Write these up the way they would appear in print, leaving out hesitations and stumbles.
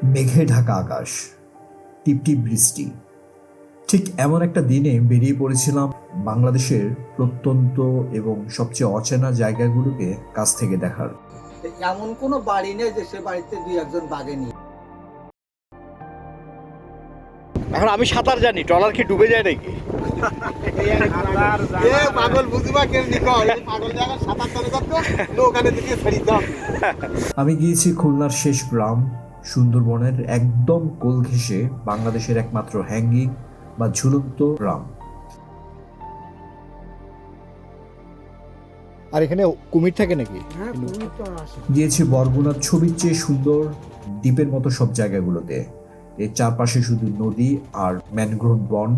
মেঘে ঢাকা আকাশ, টিপটিপ বৃষ্টি। ঠিক এমন একটা দিনে বেরিয়ে পড়েছিলাম বাংলাদেশের প্রত্যন্ত এবং সবচেয়ে অচেনা জায়গাগুলোকে কাছ থেকে দেখার। এমন কোনো বাড়ি নেই যে সে বাড়িতে দুই একজন বাঘে নিয়ে। এখন আমি সাঁতার জানি, ট্রলার কি ডুবে যায় নাকি? পাগল বুঝবা কেমনি পাগল জায়গা সাঁতার চলে যাচ্ছে নৌকানে দিকে ছেড়ে দাও। আমি গিয়েছি খুলনার শেষ গ্রাম সুন্দরবনের একদম কোল ঘেঁষে বাংলাদেশের একমাত্র হ্যাঙ্গিং বা ঝুলন্ত গ্রাম। আর এখানে কুমির থাকে নাকি? গিয়েছি বরগুনার ছবির চেয়ে সুন্দর দ্বীপের মতো সব জায়গাগুলোতে। এর চারপাশে শুধু নদী আর ম্যানগ্রোভ বন।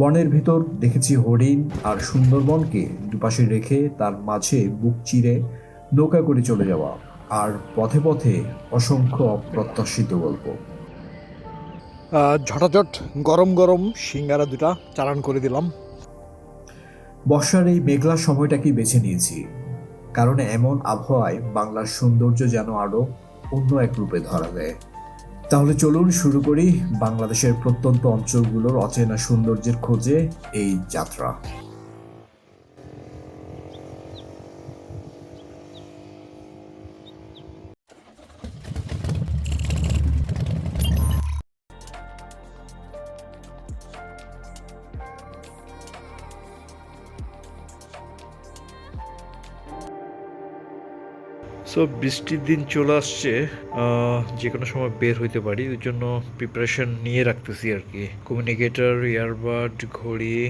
বনের ভিতর দেখেছি হরিণ আর সুন্দরবনকে দুপাশে রেখে তার মাঝে বুক চিরে নৌকা করে চলে যাওয়া, আর পথে পথে অসংখ্য অপ্রত্যাশিত গল্প। ঝটাঝট গরম গরম সিঙ্গারা দুটা চালান করে দিলাম। বর্ষার এই মেঘলা সময়টাকেই বেছে নিয়েছি, কারণ এমন আবহাওয়ায় বাংলার সৌন্দর্য যেন আরো অন্য এক রূপে ধরা দেয়। তাহলে চলুন শুরু করি বাংলাদেশের প্রত্যন্ত অঞ্চলগুলোর অচেনা সৌন্দর্যের খোঁজে এই যাত্রা। সো বৃষ্টির দিন চলে আসছে, যে কোনো সময় বের হইতে পারি, ওই জন্য প্রিপারেশন নিয়ে রাখতেছি আর কি। কমিউনিকেটর, ইয়ারবাড, ঘড়ি,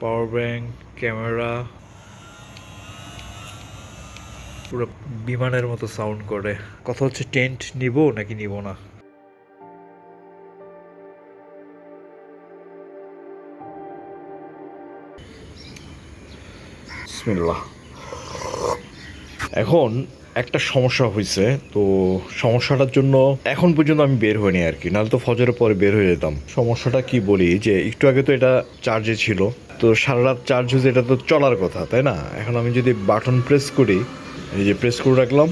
পাওয়ার ব্যাংক, ক্যামেরা। পুরো বিমানের মতো সাউন্ড করে। কথা হচ্ছে টেন্ট নিব নাকি নিব না। বিসমিল্লাহ। এখন একটা সমস্যা হয়েছে, তো সমস্যাটার জন্য এখন পর্যন্ত আমি বের হইনি আর কি, নাহলে তো ফজরের পরে বের হয়ে যেতাম। সমস্যাটা কি বলি, যে একটু আগে তো এটা চার্জে ছিল, তো সারা রাত চার্জ হয়েছে, এটা তো চলার কথা তাই না? এখন আমি যদি বাটন প্রেস করি, এই যে প্রেস করে রাখলাম,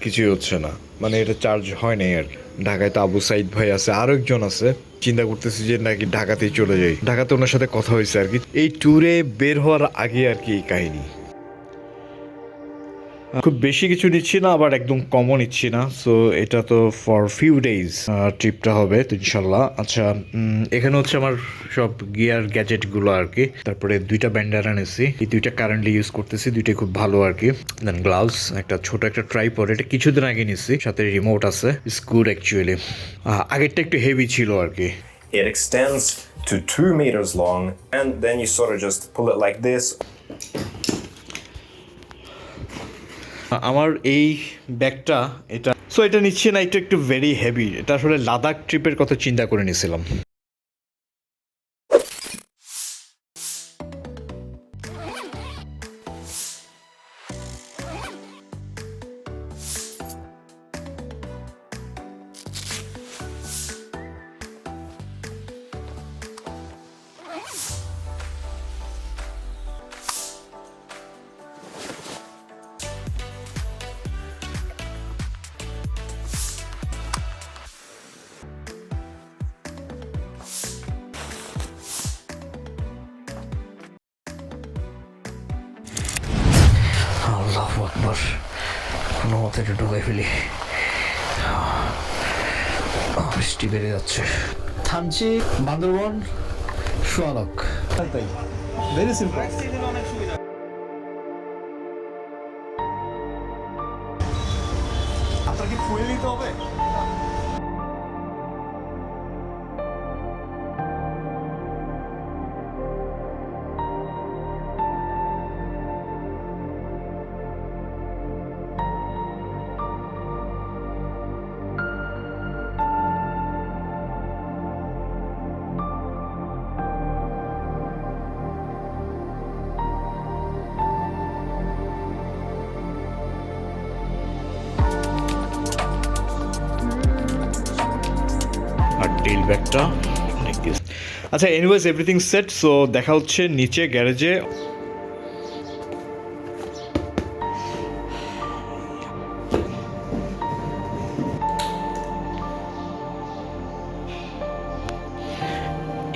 কিছুই হচ্ছে না, মানে এটা চার্জ হয় নাই আর কি। ঢাকায় তো আবু সাইদ ভাই আছে, আরও একজন আছে। চিন্তা করতেছি যে নাকি ঢাকাতেই চলে যাই। ঢাকাতে ওনার সাথে কথা হয়েছে আর কি, এই ট্যুরে বের হওয়ার আগে আর কি এই কাহিনী। খুব বেশি কিছু নিচ্ছি না, আবার একদম কমও নিচ্ছি না। সো এটা তো ফর ফিউ ডেজ ট্রিপটা হবে তো ইনশাল্লাহ। আচ্ছা, এখানে হচ্ছে আমার সব গিয়ার গ্যাজেটগুলো আর কি। তারপরে দুইটা ব্যান্ডারা নিয়েছি, এই দুইটা কারেন্টলি ইউজ করতেছি, দুইটাই খুব ভালো আর কি। দেন গ্লাভস, একটা ছোট একটা ট্রাইপড, এটা কিছুদিন আগে নিচ্ছি, সাথে রিমোট আছে। It's good actually. আগেরটা একটু হেভি ছিল আর কি। It extends to 2 meters long, and then you sort of just pull it like this. আমার এই ব্যাগটা, এটা নিচ্ছে না, এটা একটু ভেরি হেভি। এটা আসলে লাদাখ ট্রিপের কথা চিন্তা করে নিয়েছিলাম। আল্লাহু আকবার, কোনো মতে এটা ঢুকাই ফেলি। বৃষ্টি বেড়ে যাচ্ছে। থানচি, বান্দরবন, সোয়ালক। তাই ভেরি সিম্পল। আপনার কি ফুয়েল নিতে হবে? আর টেল ব্যাগটা। আচ্ছা, এনিওয়েজ এভরিথিং সেট। সো দেখা হচ্ছে নিচে গ্যারেজে।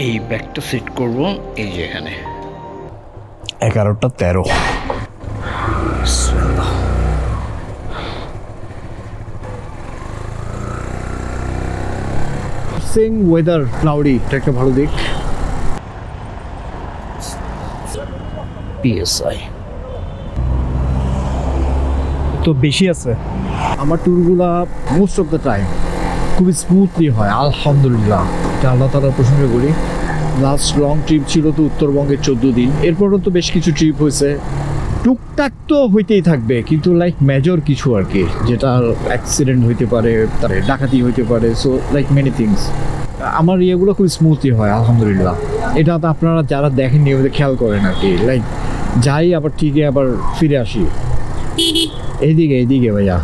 এই ব্যাগটা সেট করব এই যে এখানে 11টা 13। সিং ওয়েদার ক্লাউডি, এটা একটা ভালো দিক। পিএসআই তো বেশি আছে। আমার ট্যুরগুলা মোস্ট অফ দ্য টাইম খুবই স্মুথলি হয় আলহামদুলিল্লাহ, এটা আল্লাহ তাআলার প্রশংসা করি। লাস্ট লং ট্রিপ ছিল তো উত্তরবঙ্গের 14 দিন, এরপরও তো বেশ কিছু ট্রিপ হয়েছে, টুকটাক তো হইতেই থাকবে, কিন্তু লাইক মেজর কিছু আর কি, যেটা অ্যাক্সিডেন্ট হইতে পারে, তারপরে ডাকাতি হইতে পারে, সো লাইক মেনি থিংস। আমার ইয়েগুলো খুব স্মুথলি হয় আলহামদুলিল্লাহ। এটা তো আপনারা যারা দেখেন নিয়মিত খেয়াল করেন আর কি, লাইক যাই আবার ঠিকই আবার ফিরে আসি। এইদিকে ভাইয়া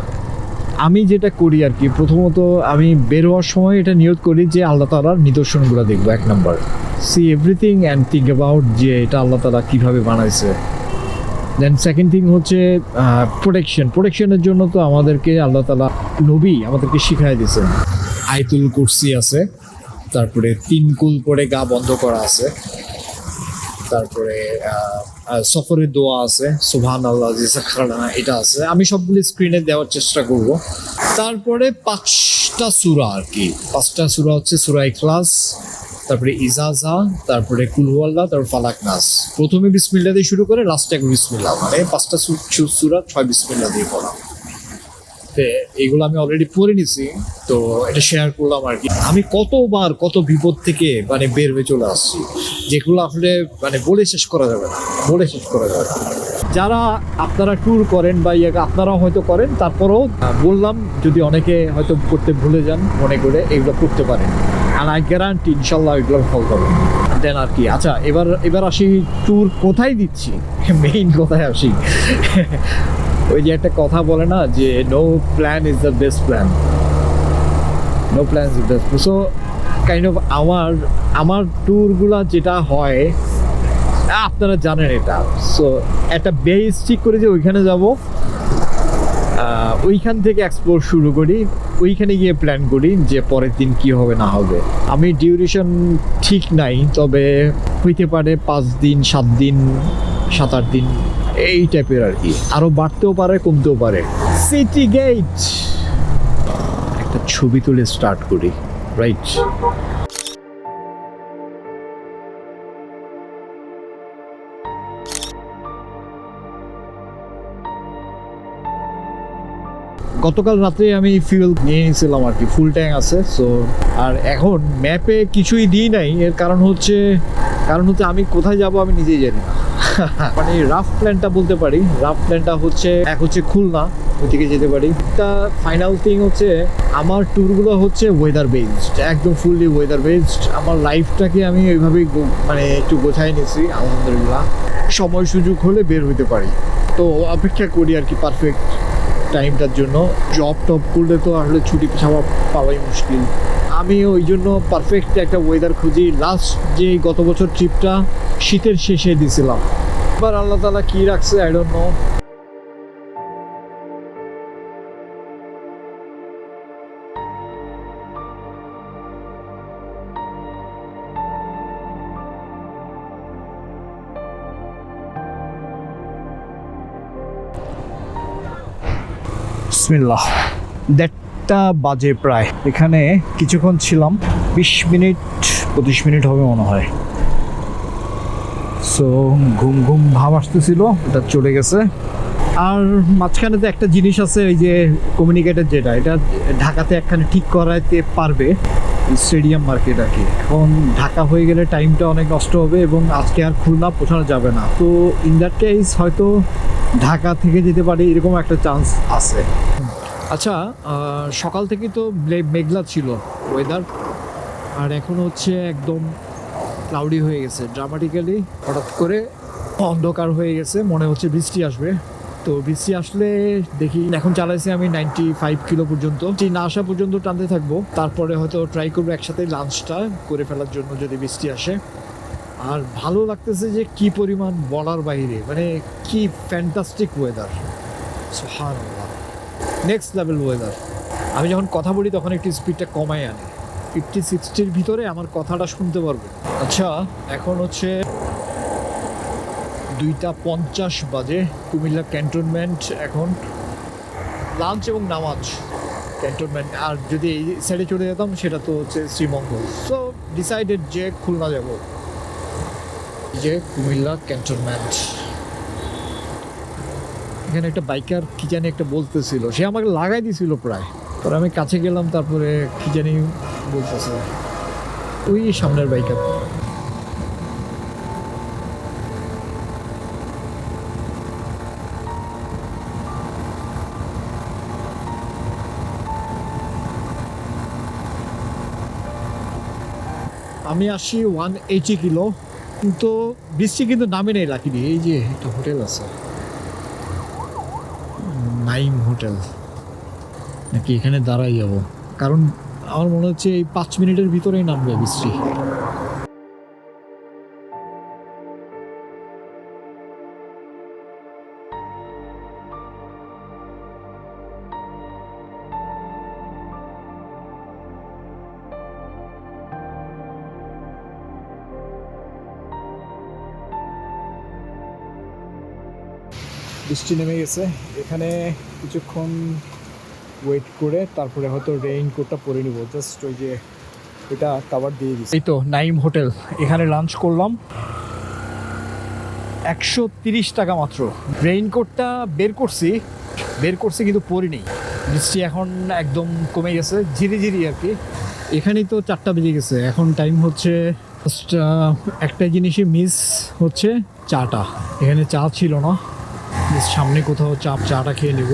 আমি যেটা করি আর কি, প্রথমত আমি বের হওয়ার সময় এটা নিয়ত করি যে আল্লাহ তাআলার নিদর্শনগুলো দেখবো, 1 number. C everything and think about যে এটা আল্লাহ তাআলা কীভাবে বানাইছে। দেন সেকেন্ড থিং হচ্ছে প্রোটেকশনের জন্য তো আমাদেরকে আল্লাহ তাআলা নবী আমাদেরকে শিখাই দিয়েছেন। আয়াতুল কুরসি আছে, তারপরে 3 কুল পরে গা বন্ধ করা আছে, তারপরে সফরের দোয়া আছে, সুবহানাল্লাহ জিসাখানা, এটা আছে। আমি সবগুলো স্ক্রিনে দেওয়ার চেষ্টা করব। তারপরে 5টা সূরা আর কি, 5টা সূরা হচ্ছে সূরা ইখলাস, তারপরে ইজাজা, তারপরে কুল হুয়াল্লাহ, তারপর ফালাক নাস। প্রথমে বিসমিল্লাহ দিয়ে শুরু করে লাস্টে একবার বিসমিল্লাহ, মানে 5টা সূরা 6 বিসমিল্লাহ দিয়ে পড়া। এইগুলো আমি অলরেডি পড়ে নিছি, তো এটা শেয়ার করলাম আর কি। আমি কতবার কত বিপদ থেকে মানে বের হয়ে চলে আসছি, যেগুলো আসলে মানে বলে শেষ করা যাবে না। যারা আপনারা ট্যুর করেন বা আপনারাও হয়তো করেন, তারপরেও বললাম যদি অনেকে হয়তো করতে ভুলে যান, মনে করে এগুলো করতে পারেন, আর আই গ্যারান্টি ইনশাল্লাহ এগুলো ফল করবেন। দেন আর কি, আচ্ছা এবার আসি ট্যুর কোথায় দিচ্ছি, মেইন কোথায় আসি। ওই যে একটা কথা বলে না যে no plan is the best plan, no plan is the best. So kind of আমার ট্যুরগুলো যেটা হয় আপনারা জানেন এটা। সো একটা বেস ঠিক করে যে ওইখানে যাব, ওইখান থেকে এক্সপ্লোর শুরু করি, ওইখানে গিয়ে প্ল্যান করি যে পরের দিন কি হবে না হবে। আমি ডিউরেশন ঠিক নাই, তবে হইতে পারে 5 দিন 7 দিন 7-8 দিন এই টাইপের আর কি, আরো বাড়তেও পারে কমতেও পারে। সিটি গেট একটা ছবি তুলে স্টার্ট করি, রাইট? গতকাল রাতে আমি ফিউয়েল নিয়ে নিয়েছিলাম আর কি, ফুল ট্যাঙ্ক আছে। সো আর এখন ম্যাপে কিছুই দিই নাই, এর কারণ হচ্ছে আমি কোথায় যাব আমি নিজেই জানি না। মানে রাফ প্ল্যানটা বলতে পারি, রাফ প্ল্যানটা হচ্ছে খুলনা, ওইদিকে যেতে পারি। তা ফাইনাল থিং হচ্ছে আমার ট্যুরগুলো হচ্ছে ওয়েদার বেসড, একদম ফুললি ওয়েদার বেসড। আমার লাইফটাকে আমি ওইভাবেই মানে একটু গোছাই নিয়েছি আলহামদুলিল্লাহ। সময় সুযোগ হলে বের হইতে পারি, তো অপেক্ষা করি আর কি পারফেক্ট টাইমটার জন্য। জব টপ করলে তো আসলে ছুটি পাওয়াই মুশকিল। আমি ওই জন্য পারফেক্ট একটা ওয়েদার খুঁজি। লাস্ট যে গত বছর ট্রিপটা শীতের শেষে দিয়েছিলাম, এবার আল্লাহ তাআলা কি রাখছে আই ডোন্ট নো। বিসমিল্লাহ, 1:30টা বাজে প্রায়। এখানে কিছুক্ষণ ছিলাম, 20 মিনিট 25 মিনিট হবে মনে হয়। সো ঘুম ভাব আসতেছিল, এটা চলে গেছে। আর মাঝখানে তো একটা জিনিস আছে, এই যে কমিউনিকেটর, যেটা এটা ঢাকাতে একখানে ঠিক করাইতে পারবে, স্টেডিয়াম মার্কেট আর কি। এখন ঢাকা হয়ে গেলে টাইমটা অনেক নষ্ট হবে এবং আজকে আর খুলনা পৌঁছানো যাবে না। তো ইন দ্যাট কেস হয়তো ঢাকা থেকে যেতে পারে, এরকম একটা চান্স আছে। আচ্ছা, সকাল থেকে তো মেঘলা ছিল ওয়েদার, আর এখন হচ্ছে একদম ক্লাউডি হয়ে গেছে ড্রামাটিক্যালি। হঠাৎ করে অন্ধকার হয়ে গেছে, মনে হচ্ছে বৃষ্টি আসবে। তো বৃষ্টি আসলে দেখি, এখন চালাইছি আমি 95 কিলো পর্যন্ত, না আসা পর্যন্ত টানতে থাকবো। তারপরে হয়তো ট্রাই করবো একসাথে লাঞ্চটা করে ফেলার জন্য যদি বৃষ্টি আসে। আর ভালো লাগতেছে যে কি পরিমাণ বলার বাইরে, মানে কি ফ্যান্টাস্টিক ওয়েদার, সুবহানাল্লাহ, নেক্সট লেভেল ওয়েদার। আমি যখন কথা বলি তখন একটু স্পিডটা কমাই আনি, 50-60-র ভিতরে আমার কথাটা শুনতে পারবে। আচ্ছা, এখন হচ্ছে 2:50 বাজে, কুমিল্লা ক্যান্টনমেন্ট এখন লাঞ্চ এবং নামাজ ক্যান্টনমেন্ট। আর যদি এই সাইডে চলে যেতাম সেটা তো হচ্ছে শ্রীমঙ্গল। সো ডিসাইডেড যে খুলনা যাব, যে কুমিল্লা ক্যান্টনমেন্ট। এখানে একটা বাইকার কি জানি একটা বলতেছিল, সে আমাকে লাগাই দিছিল প্রায়, পরে আমি কাছে গেলাম, তারপরে কি জানি বলতেছে, ওই সামনের বাইকার। আমি আসি 180 কিলো, কিন্তু বৃষ্টি কিন্তু নামে নেই লাকিনি। এই যে একটা হোটেল আছে, নাইম হোটেল, নাকি এখানে দাঁড়াই যাবো, কারণ আমার মনে হচ্ছে এই 5 মিনিটের ভিতরেই নামবে বৃষ্টি। বৃষ্টি নেমে গেছে, এখানে কিছুক্ষণ ওয়েট করে তারপরে হয়তো রেইনকোটটা পরে নিব। জাস্ট ওই যে এটা কাভার দিয়ে দিচ্ছি। এই তো নাইম হোটেল, এখানে লাঞ্চ করলাম, 130 টাকা মাত্র। রেইনকোটটা বের করছি কিন্তু পরিনি। বৃষ্টি এখন একদম কমে গেছে, ঝিরিঝিরি আর কি। এখানেই তো 4টা বেজে গেছে, এখন টাইম হচ্ছে একটা জিনিসই মিস হচ্ছে, চাটা। এখানে চা ছিল না, সামনে কোথাও চাটা খেয়ে নেব,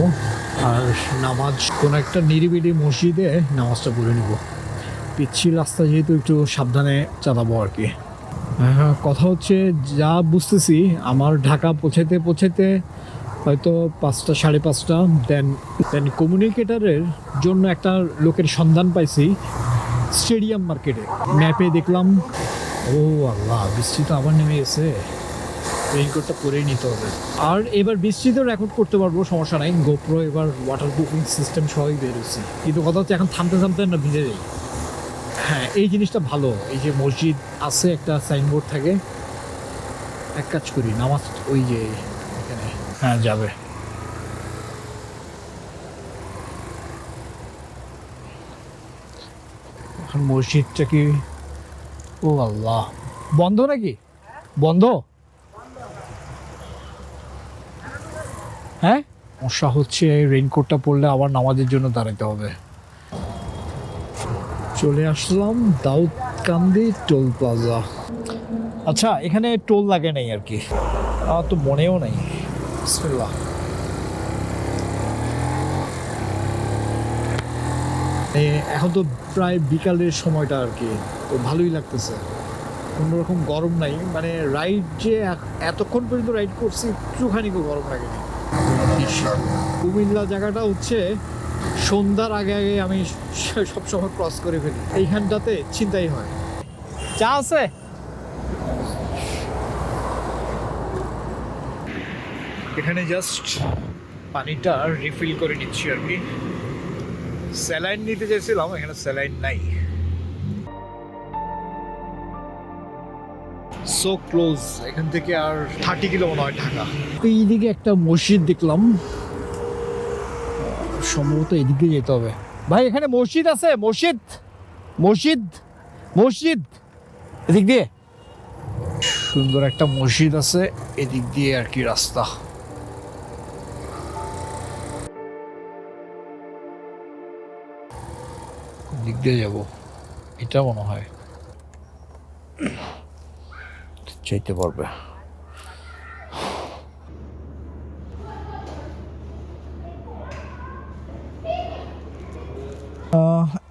আর নামাজ কোনো একটা নিরিবিলি মসজিদে নামাজটা পড়ে নেব। পিচ্ছিল রাস্তা যেহেতু একটু সাবধানে চালাবো আর কি। কথা হচ্ছে, যা বুঝতেছি আমার ঢাকা পৌঁছাতে হয়তো 5টা 5:30। দেন কমিউনিকেটারের জন্য একটা লোকের সন্ধান পাইছি স্টেডিয়াম মার্কেটে। ম্যাপে দেখলাম, ও আল্লাহ, বৃষ্টি তো আবার নেমে গেছে, রেইনকোটটা পরেই নিতে হবে। আর এবার বৃষ্টিতেও রেকর্ড করতে পারবো, সমস্যা নাই। গোপ্রো এবার ওয়াটার প্রুফিং সিস্টেম সবই বেরোচ্ছে, কিন্তু কথা হচ্ছে এখন থামতে না ভিজে যাই। হ্যাঁ, এই জিনিসটা ভালো, এই যে মসজিদ আছে, একটা সাইনবোর্ড থাকে। এক কাজ করি, নামাজ ওই যে এখানে, হ্যাঁ যাবে। এখন মসজিদটা কি, ও আল্লাহ, বন্ধ নাকি? বন্ধ? হ্যাঁ, সমস্যা হচ্ছে রেইনকোটটা পরলে আবার নামাজের জন্য দাঁড়াতে হবে। চলে আসলাম দাউদকান্দি টোল প্লাজা। আচ্ছা, এখানে টোল লাগে নাই আর কি, তো মনেও নাই। বিসমিল্লাহ। এখন তো প্রায় বিকালের সময়টা আর কি, তো ভালোই লাগতেছে, কোনোরকম গরম নাই। মানে রাইড যে এতক্ষণ পর্যন্ত রাইড করছি, একটুখানি গরম লাগেনি। কুমিল্লা জায়গাটা হচ্ছে সন্ধ্যার আগে আমি সবসময় ক্রস করে ফেলি, এইখানটাতে চিন্তাই হয়। চা আছে? এখানে জাস্ট পানিটা রিফিল করে নিচ্ছি আর কি। স্যালাইন নিতে চেয়েছিলাম, এখানে স্যালাইন নাই। সো ক্লোজ, এখান থেকে আর 30 কিলো মনে হয় ঢাকা। এইদিকে একটা মসজিদ দেখলাম, সম্ভবত এদিকে যেতে হবে। ভাই, এখানে মসজিদ আছে? মসজিদ এদিক দিয়ে সুন্দর একটা মসজিদ আছে, এদিক দিয়ে আর কি রাস্তা। দিক দিয়ে যাবো, এটা মনে হয় চাইতে পারবে।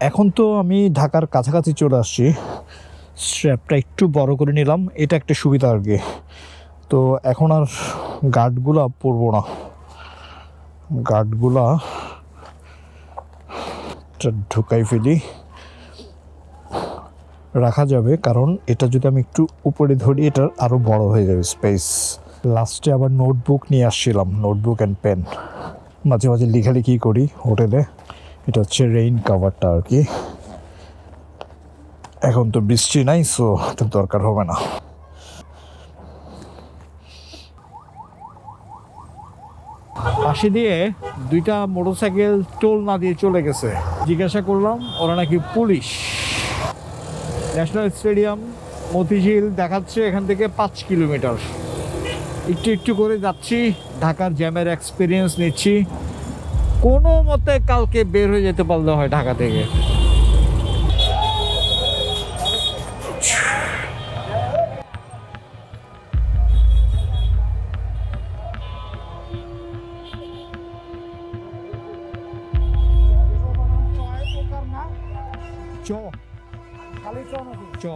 এখন তো আমি ঢাকার কাছাকাছি চলে আসছি, স্ট্র্যাপটা একটু বড় করে নিলাম, এটা একটা সুবিধা আর কি। তো এখন আর গার্ডগুলা পরবো না, গার্ডগুলা ঢুকাই ফেলি, রাখা যাবে, কারণ এটা যদি আমি একটু উপরে ধরি এটার আরও বড় হয়ে যাবে স্পেস। লাস্টে আবার নোটবুক নিয়ে আসছিলাম, নোটবুক অ্যান্ড পেন, মাঝে মাঝে লেখালেখি করি হোটেলে। এটা হচ্ছে রেইন কাভারটা আর কি। এখন তো বৃষ্টি নাই, সো তো দরকার হবে না। পাশে দিয়ে দুইটা মোটরসাইকেল টোল না দিয়ে চলে গেছে। জিজ্ঞাসা করলাম, ওরা নাকি পুলিশ। ন্যাশনাল স্টেডিয়াম মতিঝিল দেখাচ্ছে এখান থেকে 5 কিলোমিটার। একটু একটু করে যাচ্ছি, ঢাকার জ্যামের এক্সপিরিয়েন্স নিচ্ছি। কোনো মতে কালকে বের হয়ে যেতে পারলে হয় ঢাকা থেকে। চ খালি চ নাকি চ।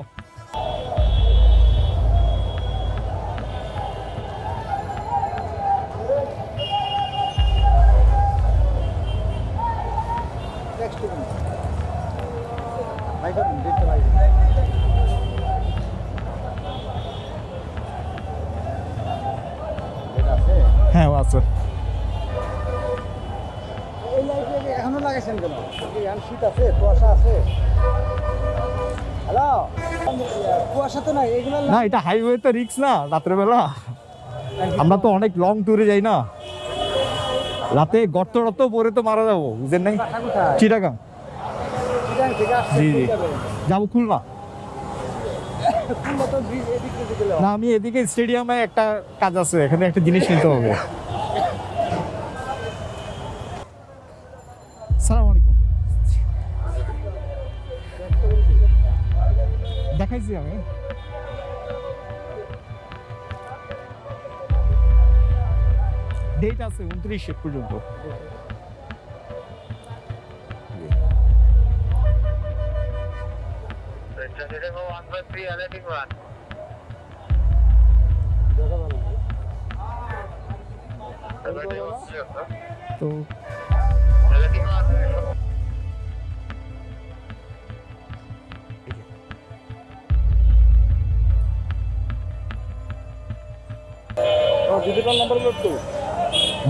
হ্যাঁ আছে। এই লাইটে এখনো লাগাইছেন কেন? এখন শীত আছে, কুয়াশা আছে। হ্যালো, কুয়াশা তো নাই এগুলো। না, এটা হাইওয়ে তো রিক্স না রাতের বেলা। আমরা তো অনেক লং ট্যুরে যাই না, রাতে গর্ত টর্ত পরে তো মারা যাবো, বুঝেন নাই? চিটাগাং। জি জি, যাবো খুলনা। না, আমি এদিকে স্টেডিয়ামে একটা কাজ আছে, এখানে একটা জিনিস নিতে হবে। সালাম আলাইকুম। দেখাইছি আমি। ডেট আছে 29 পর্যন্ত। তো ডিজিটাল নাম্বার লোড তো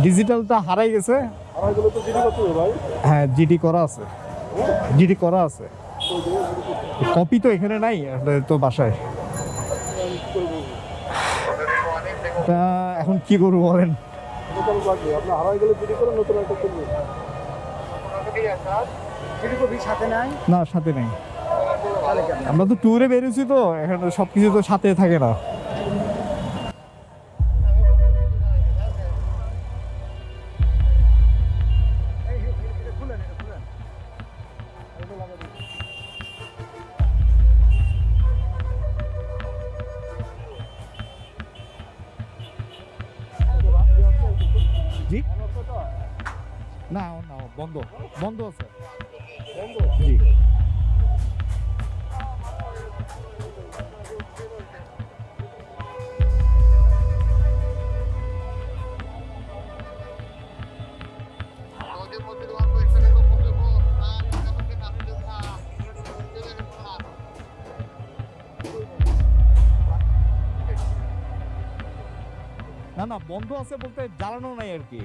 ডিজিটালটা হারাই গেছে। আমার এগুলো তো জিডি করতে হবে ভাই। হ্যাঁ, জিডি করা আছে, জিডি করা আছে। কপি তো এখানে নাই, আসলে তো বাসায়। তা এখন কি করবো বলেন? আপনার হারাই গেলে জিডি করে নতুন একটা করবে। জিডি কপি সাথে নাই? না, সাথে নেই। আমরা তো ট্যুরে বেরিয়েছি, তো এখানে সবকিছু তো সাথে থাকে না। জি না, না, বন্ধ বন্ধ আছে। জি, না না, বন্ধ আছে বলতে জ্বালানো নাই আর কি।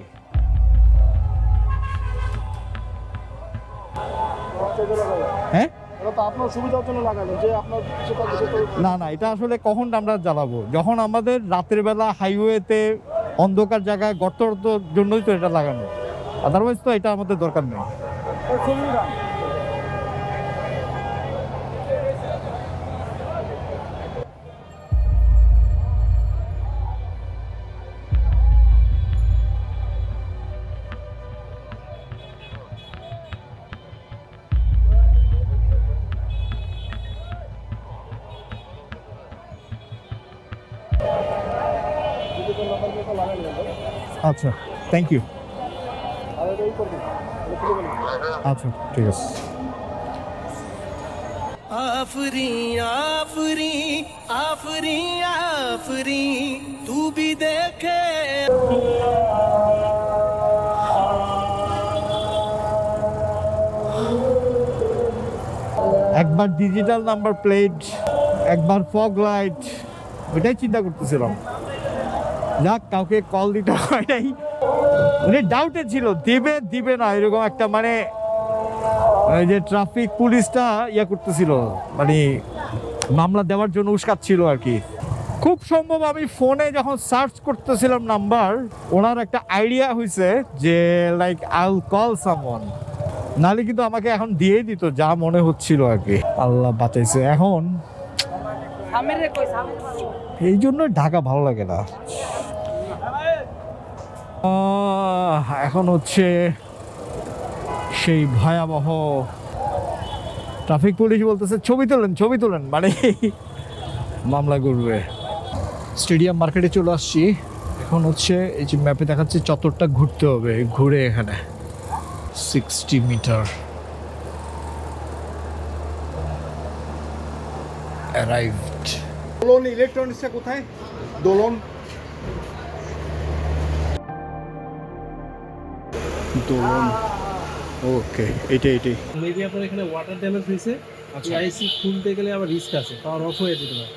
হ্যাঁ, এটা তো আপনার সুবিধার জন্য লাগাবেন, যে আপনার সেটা না না, এটা আসলে কখন আমরা জ্বালাবো? যখন আমাদের রাতের বেলা হাইওয়েতে অন্ধকার জায়গায় গর্ত জন্যই তো এটা লাগানো, আদারওয়াইজ তো এটা আমাদের দরকার নেই। সুবিধা। আচ্ছা, থ্যাংক ইউ। আচ্ছা, ঠিক আছে। आफरी आफरी आफरी आफरी तू भी देखे। একবার ডিজিটাল নাম্বার প্লেট, একবার ফগ লাইট, ওইটাই চিন্তা করতেছিলাম। যাক, কাউকে কল দিতে হয় নাই। মানে ডাউটে ছিল, দিবে দিবে না, এরকম একটা মানে এই যে ট্রাফিক পুলিশটা ইয়া করতেছিল, মানে মামলা দেওয়ার জন্য উস্কাচ্ছিল আর কি। খুব সম্ভব আমি ফোনে যখন সার্চ করতেছিলাম নাম্বার, ওনার একটা আইডিয়া হয়েছে যে like I will call someone, নাহলে কিন্তু আমাকে এখন দিয়েই দিত যা মনে হচ্ছিল আর কি। আল্লাহ বাঁচাইছে। এখন এই জন্য ঢাকা ভালো লাগে না। এখন হচ্ছে সেই ভয়াবহ ট্রাফিক পুলিশ বলতেছে ছবি তোলেন মানে মামলা করবে। স্টেডিয়াম মার্কেটে চলে আসছি। এখন হচ্ছে এই যে ম্যাপে দেখাচ্ছে চত্বরটা ঘুরতে হবে, ঘুরে এখানে 60 মিটার অ্যারাইভড। দোলন ইলেকট্রনিক্সটা কোথায়? দোলন ওকে, এটাই মেবি আপনার এখানে ওয়াটার ড্যামেজ হয়েছে। আইসি খুলতে গেলে আবার রিস্ক আছে, পাওয়ার অফ হয়ে যেতে পারে।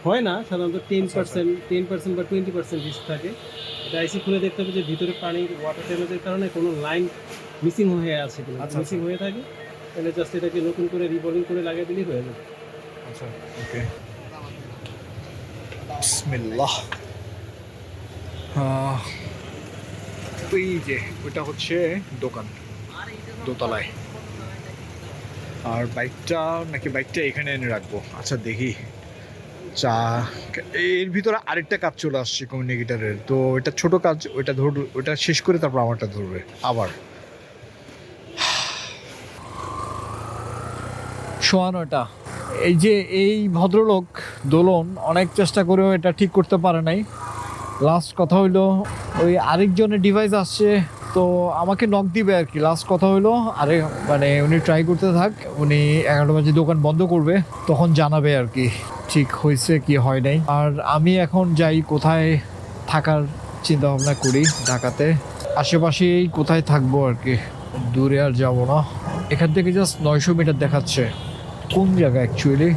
হয় না, সাধারণত 10% বা 20% রিস্ক থাকে। এটা আইসি খুলে দেখতে হবে যে ভিতরে পানির ওয়াটার ড্যামেজের কারণে কোনো লাইন মিসিং হয়ে আছে কিনা। মিসিং হয়ে থাকে তাহলে জাস্ট এটাকে নতুন করে রিবোলিং করে লাগিয়ে দিলেই হয়ে যাবে। আচ্ছা, ওকে। বিসমিল্লাহ। ওই যে ওটা হচ্ছে দোকান দোতলায়, আর বাইকটা এখানে এনে রাখবো। আচ্ছা দেখি চা, এর ভিতরে আরেকটা কাজ চলে আসছে কমিউনিকেটারের, তো এটা ছোট কাজ, ওটা শেষ করে তারপর আমারটা ধরবে আবার। শোয়ানোটা এই যে এই ভদ্রলোক দোলন অনেক চেষ্টা করেও এটা ঠিক করতে পারে নাই। লাস্ট কথা হইলো ওই আরেকজনের ডিভাইস আসছে, তো আমাকে নক দিবে আর কি। লাস্ট কথা হইলো মানে উনি ট্রাই করতে থাক, উনি 11টা বাজে দোকান বন্ধ করবে, তখন জানাবে আর কি ঠিক হয়েছে কি হয় নাই। আর আমি এখন যাই কোথায় থাকার চিন্তা ভাবনা করি। ঢাকাতে আশেপাশেই কোথায় থাকবো আর কি, দূরে আর যাবো না। এখান থেকে জাস্ট 900 মিটার দেখাচ্ছে। কোন জায়গা অ্যাকচুয়ালি?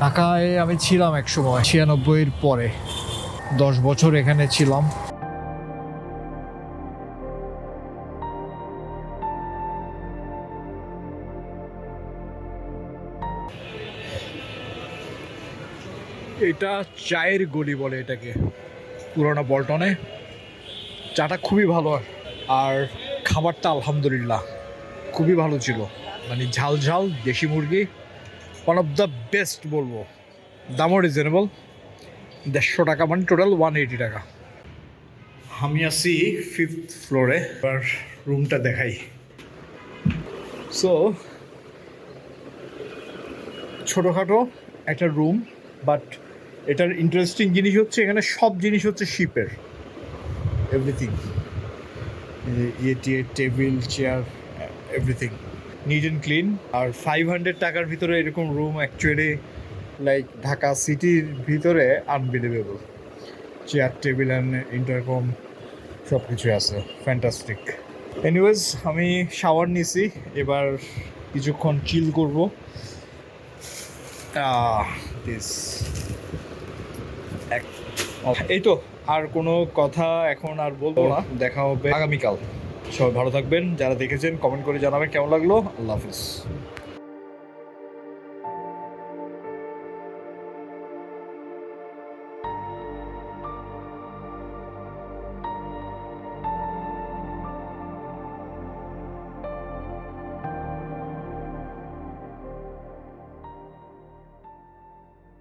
ঢাকায় আমি ছিলাম এক সময় 96-এর পরে 10 বছর এখানে ছিলাম। এটা চায়ের গলি বলে এটাকে, পুরোনো বল্টনে। চাটা খুবই ভালো, আর খাবারটা আলহামদুলিল্লাহ খুবই ভালো ছিল। মানে ঝাল ঝাল দেশি মুরগি, ওয়ান অফ দ্য বেস্ট বলবো। দামও রিজনেবল, 150 টাকা, মানে টোটাল 180 টাকা। আমি আছি 5th ফ্লোরে, এবার রুমটা দেখাই। সো ছোটোখাটো একটা রুম, বাট এটার ইন্টারেস্টিং জিনিস হচ্ছে এখানে সব জিনিস হচ্ছে শিপের, everything. Table, chair, everything neat and clean. আর 500 টাকার ভিতরে এরকম রুম অ্যাকচুয়ালি লাইক ঢাকা সিটির ভিতরে unbelievable. Chair, table and intercom সব কিছু আছে, ফ্যান্টাস্টিক। এনিওয়েজ, আমি শাওয়ার নিছি, এবার কিছুক্ষণ চিল করবো। এই তো, আর কোনো কথা এখন আর বলবো না। দেখা হবে আগামীকাল। সবাই ভালো থাকবেন। যারা দেখেছেন কমেন্ট করে জানাবেন কেমন লাগলো। আল্লাহ হাফিজ।